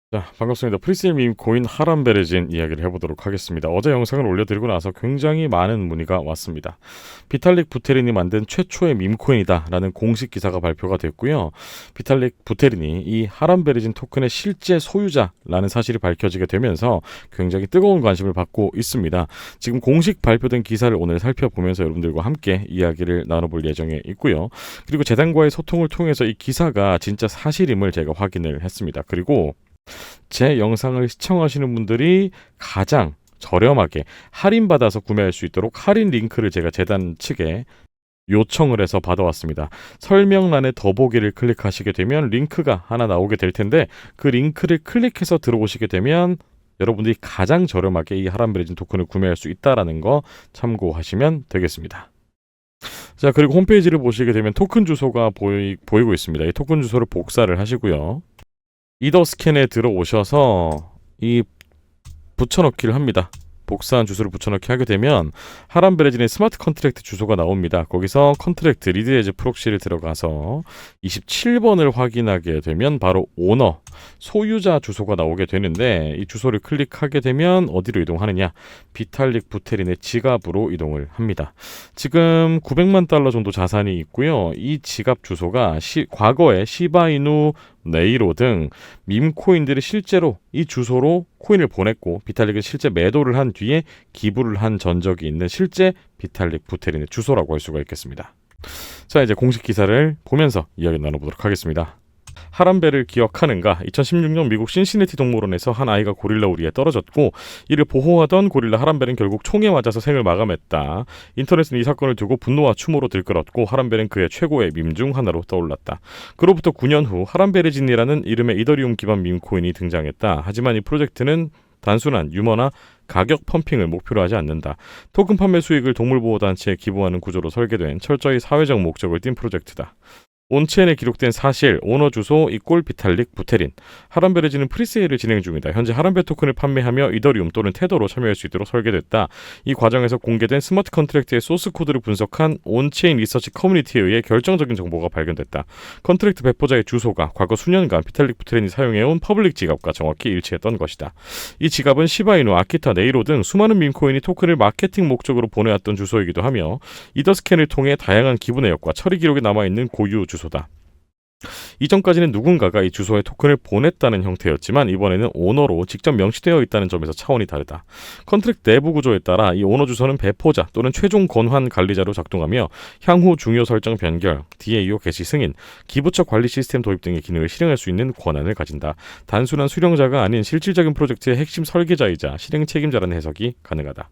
자, 반갑습니다. 프리세일 밈 코인 하람베르진 이야기를 해보도록 하겠습니다. 어제 영상을 올려드리고 나서 굉장히 많은 문의가 왔습니다. 비탈릭 부테린이 만든 최초의 밈 코인이다라는 공식 기사가 발표가 됐고요. 비탈릭 부테린이 이 하람베르진 토큰의 실제 소유자라는 사실이 밝혀지게 되면서 굉장히 뜨거운 관심을 받고 있습니다. 지금 공식 발표된 기사를 오늘 살펴보면서 여러분들과 함께 이야기를 나눠볼 예정에 있고요. 그리고 재단과의 소통을 통해서 이 기사가 진짜 사실임을 제가 확인을 했습니다. 그리고 제 영상을 시청하시는 분들이 가장 저렴하게 할인받아서 구매할 수 있도록 할인 링크를 제가 재단 측에 요청을 해서 받아왔습니다. 설명란에 더보기를 클릭하시게 되면 링크가 하나 나오게 될 텐데 그 링크를 클릭해서 들어오시게 되면 여러분들이 가장 저렴하게 이 하람베르진 토큰을 구매할 수 있다는 거 참고하시면 되겠습니다. 자, 그리고 홈페이지를 보시게 되면 토큰 주소가 보이고 있습니다. 이 토큰 주소를 복사를 하시고요. 이더 스캔에 들어오셔서 이 붙여넣기를 합니다. 복사한 주소를 붙여넣기 하게 되면 하람베르진의 스마트 컨트랙트 주소가 나옵니다. 거기서 컨트랙트 리드 에즈 프록시를 들어가서 27번을 확인하게 되면 바로 오너, 소유자 주소가 나오게 되는데 이 주소를 클릭하게 되면 어디로 이동하느냐? 비탈릭 부테린의 지갑으로 이동을 합니다. 지금 900만 달러 정도 자산이 있고요. 이 지갑 주소가 과거에 시바이누, 네이로 등 밈코인들이 실제로 이 주소로 코인을 보냈고 비탈릭은 실제 매도를 한 뒤에 기부를 한 전적이 있는 실제 비탈릭 부테린의 주소라고 할 수가 있겠습니다. 자, 이제 공식 기사를 보면서 이야기 나눠보도록 하겠습니다. 하람베를 기억하는가? 2016년 미국 신시내티 동물원에서 한 아이가 고릴라 우리에 떨어졌고 이를 보호하던 고릴라 하람베는 결국 총에 맞아서 생을 마감했다. 인터넷은 이 사건을 두고 분노와 추모로 들끓었고 하람베는 그의 최고의 밈 중 하나로 떠올랐다. 그로부터 9년 후 하람베르진이라는 이름의 이더리움 기반 밈코인이 등장했다. 하지만 이 프로젝트는 단순한 유머나 가격 펌핑을 목표로 하지 않는다. 토큰 판매 수익을 동물보호단체에 기부하는 구조로 설계된 철저히 사회적 목적을 띈 프로젝트다. 온체인에 기록된 사실, 오너 주소 이꼴 비탈릭 부테린. 하람베르진은 프리세일을 진행 중이다. 현재 하람베 토큰을 판매하며 이더리움 또는 테더로 참여할 수 있도록 설계됐다. 이 과정에서 공개된 스마트 컨트랙트의 소스 코드를 분석한 온체인 리서치 커뮤니티에 의해 결정적인 정보가 발견됐다. 컨트랙트 배포자의 주소가 과거 수년간 비탈릭 부테린이 사용해온 퍼블릭 지갑과 정확히 일치했던 것이다. 이 지갑은 시바이누, 아키타, 네이로 등 수많은 밈코인이 토큰을 마케팅 목적으로 보내왔던 주소이기도 하며 이더스캔을 통해 다양한 기부 내역과 처리 기록이 남아있는 고유 주소다. 이전까지는 누군가가 이 주소에 토큰을 보냈다는 형태였지만 이번에는 오너로 직접 명시되어 있다는 점에서 차원이 다르다. 컨트랙트 내부 구조에 따라 이 오너 주소는 배포자 또는 최종 권한 관리자로 작동하며 향후 중요 설정 변경, DAO 개시 승인, 기부처 관리 시스템 도입 등의 기능을 실행할 수 있는 권한을 가진다. 단순한 수령자가 아닌 실질적인 프로젝트의 핵심 설계자이자 실행 책임자라는 해석이 가능하다.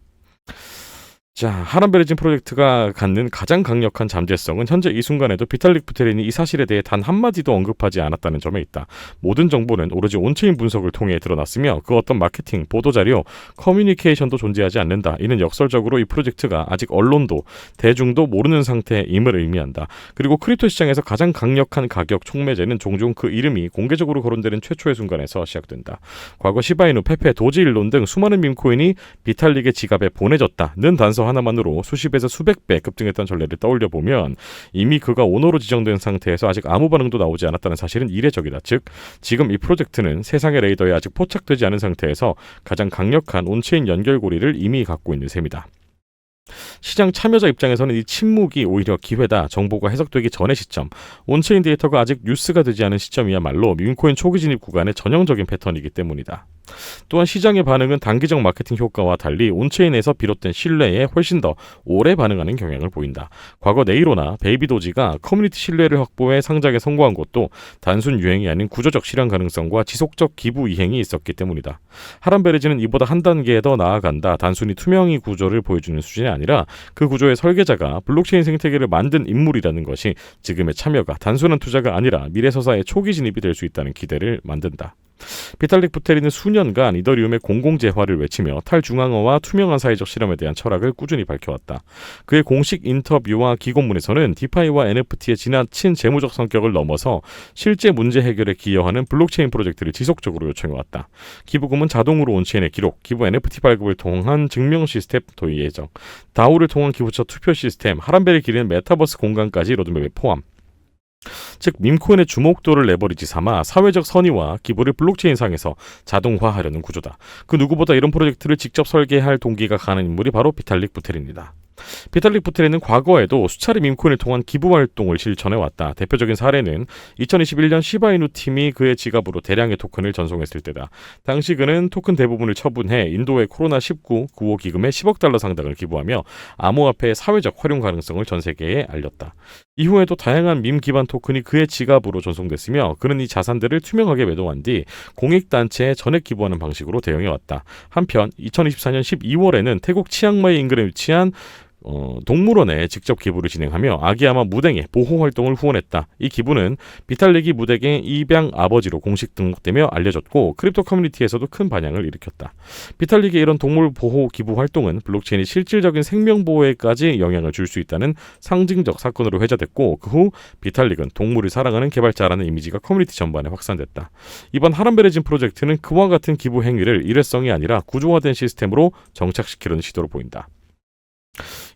자, 하람베르진 프로젝트가 갖는 가장 강력한 잠재성은 현재 이 순간에도 비탈릭 부테린이 이 사실에 대해 단 한마디도 언급하지 않았다는 점에 있다. 모든 정보는 오로지 온체인 분석을 통해 드러났으며 그 어떤 마케팅, 보도자료, 커뮤니케이션도 존재하지 않는다. 이는 역설적으로 이 프로젝트가 아직 언론도, 대중도 모르는 상태임을 의미한다. 그리고 크립토 시장에서 가장 강력한 가격 촉매제는 종종 그 이름이 공개적으로 거론되는 최초의 순간에서 시작된다. 과거 시바이누, 페페, 도지일론 등 수많은 밈코인이 비탈릭의 지갑에 보내졌다는 단서 하나만으로 수십에서 수백 배 급등했던 전례를 떠올려 보면 이미 그가 오너로 지정된 상태에서 아직 아무 반응도 나오지 않았다는 사실은 이례적이다. 즉, 지금 이 프로젝트는 세상의 레이더에 아직 포착되지 않은 상태에서 가장 강력한 온체인 연결고리를 이미 갖고 있는 셈이다. 시장 참여자 입장에서는 이 침묵이 오히려 기회다. 정보가 해석되기 전의 시점, 온체인 데이터가 아직 뉴스가 되지 않은 시점이야말로 밈코인 초기 진입 구간의 전형적인 패턴이기 때문이다. 또한 시장의 반응은 단기적 마케팅 효과와 달리 온체인에서 비롯된 신뢰에 훨씬 더 오래 반응하는 경향을 보인다. 과거 네이로나 베이비도지가 커뮤니티 신뢰를 확보해 상장에 성공한 것도 단순 유행이 아닌 구조적 실현 가능성과 지속적 기부 이행이 있었기 때문이다. 하람베르진은 이보다 한 단계 더 나아간다. 단순히 투명이 구조를 보여주는 수준이 아니라 그 구조의 설계자가 블록체인 생태계를 만든 인물이라는 것이 지금의 참여가 단순한 투자가 아니라 미래서사의 초기 진입이 될 수 있다는 기대를 만든다. 비탈릭 부테린은 수년간 이더리움의 공공재화를 외치며 탈중앙화와 투명한 사회적 실험에 대한 철학을 꾸준히 밝혀왔다. 그의 공식 인터뷰와 기고문에서는 디파이와 NFT의 지나친 재무적 성격을 넘어서 실제 문제 해결에 기여하는 블록체인 프로젝트를 지속적으로 요청해왔다. 기부금은 자동으로 온체인에 기록, 기부 NFT 발급을 통한 증명 시스템 도입 예정, 다우를 통한 기부처 투표 시스템, 하람베를 기리는 메타버스 공간까지 로드맵에 포함. 즉 밈코인의 주목도를 레버리지 삼아 사회적 선의와 기부를 블록체인상에서 자동화하려는 구조다. 그 누구보다 이런 프로젝트를 직접 설계할 동기가 강한 인물이 바로 비탈릭 부테린이다. 비탈릭 부테린은 과거에도 수차례 밈코인을 통한 기부 활동을 실천해왔다. 대표적인 사례는 2021년 시바이누 팀이 그의 지갑으로 대량의 토큰을 전송했을 때다. 당시 그는 토큰 대부분을 처분해 인도의 코로나19 구호 기금에 10억 달러 상당을 기부하며 암호화폐의 사회적 활용 가능성을 전 세계에 알렸다. 이후에도 다양한 밈 기반 토큰이 그의 지갑으로 전송됐으며 그는 이 자산들을 투명하게 매도한 뒤 공익단체에 전액 기부하는 방식으로 대응해왔다. 한편 2024년 12월에는 태국 치앙마이 인근에 위치한 동물원에 직접 기부를 진행하며 아기야마 무댕의 보호 활동을 후원했다. 이 기부는 비탈릭이 무댕의 입양 아버지로 공식 등록되며 알려졌고 크립토 커뮤니티에서도 큰 반향을 일으켰다. 비탈릭의 이런 동물 보호 기부 활동은 블록체인이 실질적인 생명 보호에까지 영향을 줄 수 있다는 상징적 사건으로 회자됐고 그 후 비탈릭은 동물을 사랑하는 개발자라는 이미지가 커뮤니티 전반에 확산됐다. 이번 하람베레진 프로젝트는 그와 같은 기부 행위를 일회성이 아니라 구조화된 시스템으로 정착시키려는 시도로 보인다.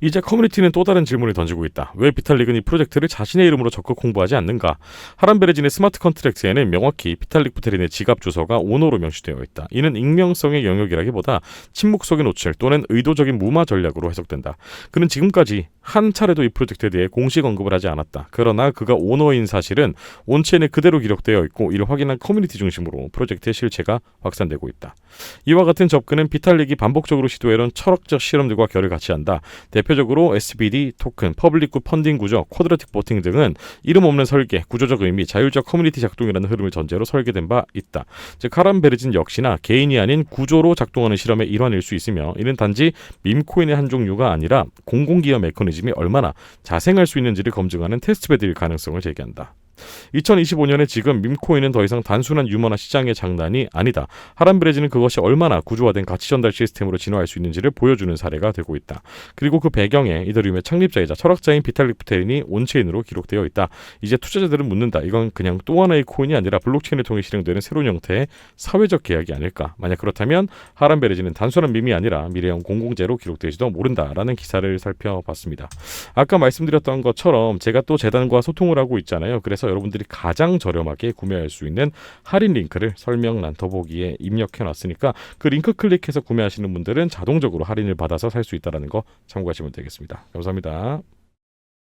이제 커뮤니티는 또 다른 질문을 던지고 있다. 왜 비탈릭은 이 프로젝트를 자신의 이름으로 적극 홍보하지 않는가? 하람베레진의 스마트 컨트랙트에는 명확히 비탈릭 부테린의 지갑 주소가 오너로 명시되어 있다. 이는 익명성의 영역이라기보다 침묵 속의 노출 또는 의도적인 무마 전략으로 해석된다. 그는 지금까지 한 차례도 이 프로젝트에 대해 공식 언급을 하지 않았다. 그러나 그가 오너인 사실은 온체인에 그대로 기록되어 있고 이를 확인한 커뮤니티 중심으로 프로젝트의 실체가 확산되고 있다. 이와 같은 접근은 비탈릭이 반복적으로 시도해온 철학적 실험들과 결을 같이 한다. 대표적으로 SBD, 토큰, 퍼블릭 펀딩 구조, 쿼드라틱 보팅 등은 이름 없는 설계, 구조적 의미, 자율적 커뮤니티 작동이라는 흐름을 전제로 설계된 바 있다. 즉 하람베르진 역시나 개인이 아닌 구조로 작동하는 실험의 일환일 수 있으며 이는 단지 밈코인의 한 종류가 아니라 공공기여 메커니즘이 얼마나 자생할 수 있는지를 검증하는 테스트베드일 가능성을 제기한다. 2025년에 지금 밈코인은 더 이상 단순한 유머나 시장의 장난이 아니다. 하람베레지는 그것이 얼마나 구조화된 가치 전달 시스템으로 진화할 수 있는지를 보여주는 사례가 되고 있다. 그리고 그 배경에 이더리움의 창립자이자 철학자인 비탈릭 부테린이 온체인으로 기록되어 있다. 이제 투자자들은 묻는다. 이건 그냥 또 하나의 코인이 아니라 블록체인을 통해 실행되는 새로운 형태의 사회적 계약이 아닐까. 만약 그렇다면 하람베레지는 단순한 밈이 아니라 미래형 공공재로 기록될지도 모른다라는 기사를 살펴봤습니다. 아까 말씀드렸던 것처럼 제가 또 재단과 소통을 하고 있잖아요. 그래서 여러분들이 가장 저렴하게 구매할 수 있는 할인 링크를 설명란 더보기에 입력해 놨으니까 그 링크 클릭해서 구매하시는 분들은 자동적으로 할인을 받아서 살 수 있다는 거 참고하시면 되겠습니다. 감사합니다.